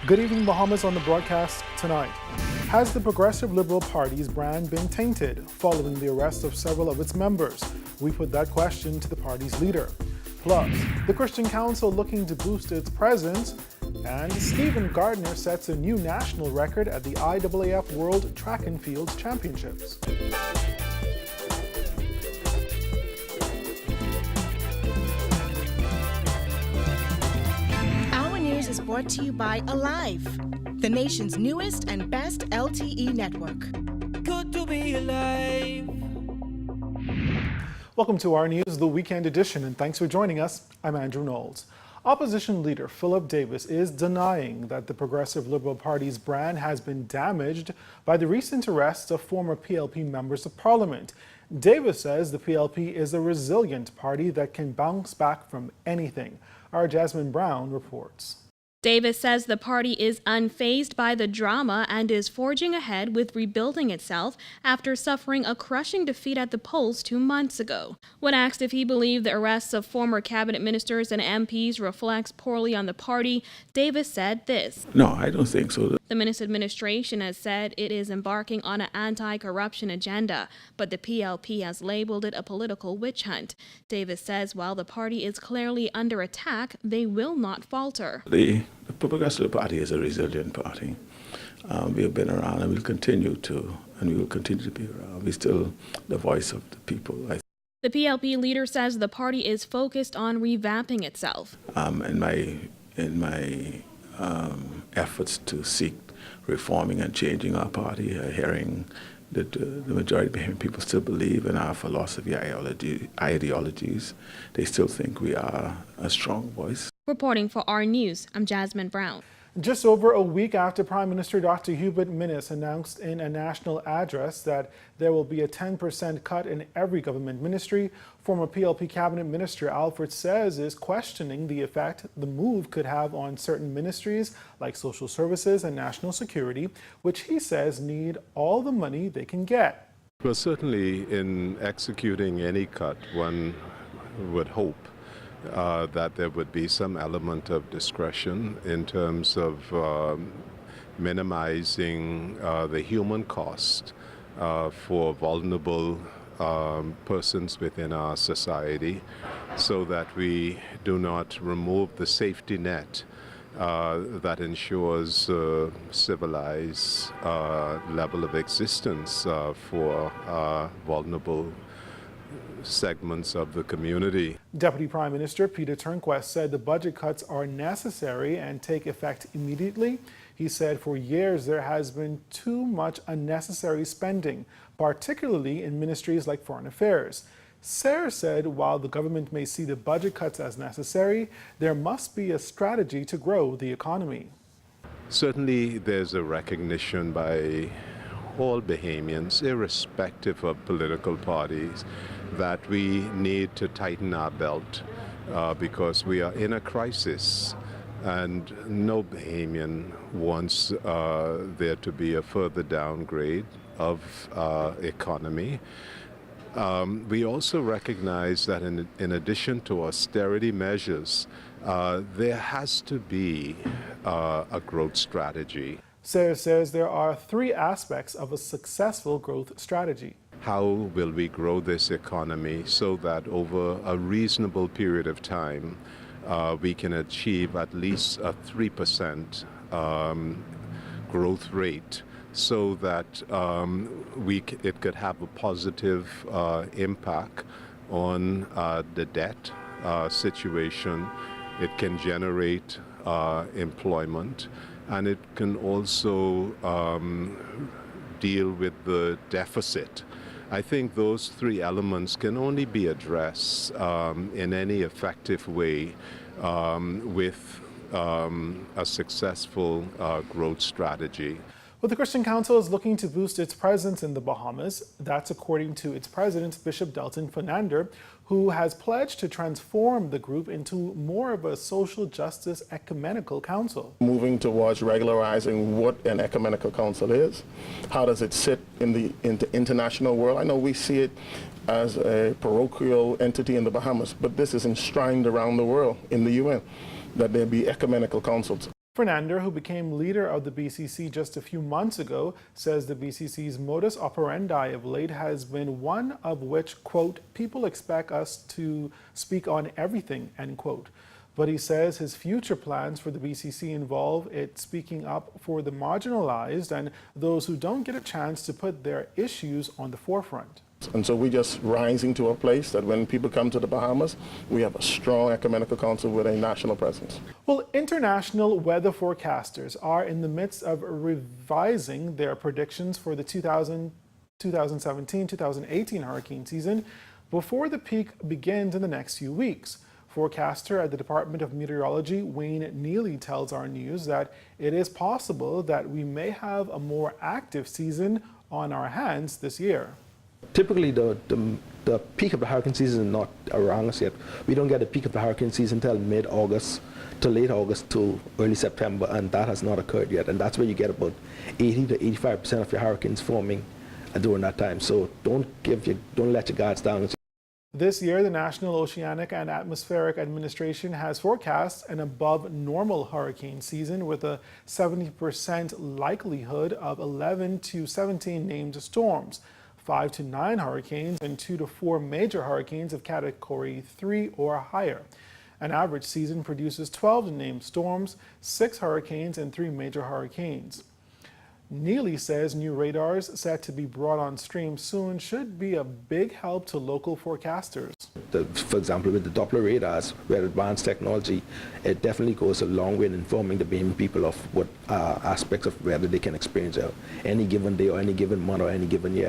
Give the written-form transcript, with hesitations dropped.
Good evening, Bahamas, on the broadcast tonight. Has the Progressive Liberal Party's brand been tainted following the arrest of several of its members? We put that question to the party's leader. Plus, the Christian Council looking to boost its presence, and Stephen Gardner sets a new national record at the IAAF World Track and Field Championships. Is brought to you by Alive, the nation's newest and best LTE network. Good to be alive. Welcome to our news, the weekend edition, and thanks for joining us. I'm Andrew Knowles. Opposition leader Philip Davis is denying that the Progressive Liberal Party's brand has been damaged by the recent arrests of former PLP members of Parliament. Davis says the PLP is a resilient party that can bounce back from anything. Our Jasmine Brown reports. Davis says the party is unfazed by the drama and is forging ahead with rebuilding itself after suffering a crushing defeat at the polls 2 months ago. When asked if he believed the arrests of former cabinet ministers and MPs reflects poorly on the party, Davis said this. No, I don't think so. The Minister administration has said it is embarking on an anti-corruption agenda, but the PLP has labeled it a political witch hunt. Davis says while the party is clearly under attack, they will not falter. The Progressive Party is a resilient party. We have been around and we'll continue to, and we will continue to be around. We're still the voice of the people. The PLP leader says the party is focused on revamping itself. In my efforts to seek reforming and changing our party, hearing that the majority of people still believe in our philosophy, ideologies. They still think we are a strong voice. Reporting for our news, I'm Jasmine Brown. Just over a week after Prime Minister Dr. Hubert Minnis announced in a national address that there will be a 10% cut in every government ministry, former PLP cabinet minister Alfred Sayers is questioning the effect the move could have on certain ministries like social services and national security, which he says need all the money they can get. Well, certainly in executing any cut, one would hope that there would be some element of discretion in terms of minimizing the human cost for vulnerable persons within our society, so that we do not remove the safety net that ensures civilized level of existence for vulnerable segments of the community. Deputy Prime Minister Peter Turnquest said the budget cuts are necessary and take effect immediately. He said for years there has been too much unnecessary spending, particularly in ministries like Foreign Affairs. Sayers said while the government may see the budget cuts as necessary, there must be a strategy to grow the economy. Certainly there's a recognition by all Bahamians, irrespective of political parties, that we need to tighten our belt because we are in a crisis and no Bahamian wants there to be a further downgrade of economy. We also recognize that in addition to austerity measures, there has to be a growth strategy. Sayers says there are 3 aspects of a successful growth strategy. How will we grow this economy so that over a reasonable period of time we can achieve at least a 3% growth rate, so that it could have a positive impact on the debt situation. It can generate employment, and it can also deal with the deficit. I think those 3 elements can only be addressed in any effective way with a successful growth strategy. Well, the Christian Council is looking to boost its presence in the Bahamas. That's according to its president, Bishop Delton Fernandez, who has pledged to transform the group into more of a social justice ecumenical council. Moving towards regularizing what an ecumenical council is. How does it sit in the international world? I know we see it as a parochial entity in the Bahamas, but this is enshrined around the world in the UN, that there be ecumenical councils. Fernander, who became leader of the BCC just a few months ago, says the BCC's modus operandi of late has been one of which, quote, people expect us to speak on everything, end quote. But he says his future plans for the BCC involve it speaking up for the marginalized and those who don't get a chance to put their issues on the forefront. And so we're just rising to a place that when people come to the Bahamas, we have a strong ecumenical council with a national presence. Well, international weather forecasters are in the midst of revising their predictions for the 2017-2018 hurricane season before the peak begins in the next few weeks. Forecaster at the Department of Meteorology, Wayne Neely, tells our news that it is possible that we may have a more active season on our hands this year. Typically, the peak of the hurricane season is not around us yet. We don't get the peak of the hurricane season until mid-August to late August to early September, and that has not occurred yet. And that's where you get about 80 to 85% of your hurricanes forming during that time. So don't let your guards down. This year, the National Oceanic and Atmospheric Administration has forecast an above normal hurricane season with a 70% likelihood of 11 to 17 named storms, 5 to 9 hurricanes, and 2 to 4 major hurricanes of Category 3 or higher. An average season produces 12 named storms, 6 hurricanes, and 3 major hurricanes. Neely says new radars set to be brought on stream soon should be a big help to local forecasters. For example, with the Doppler radars, where advanced technology, it definitely goes a long way in informing the Bahamian people of what aspects of weather they can experience any given day or any given month or any given year.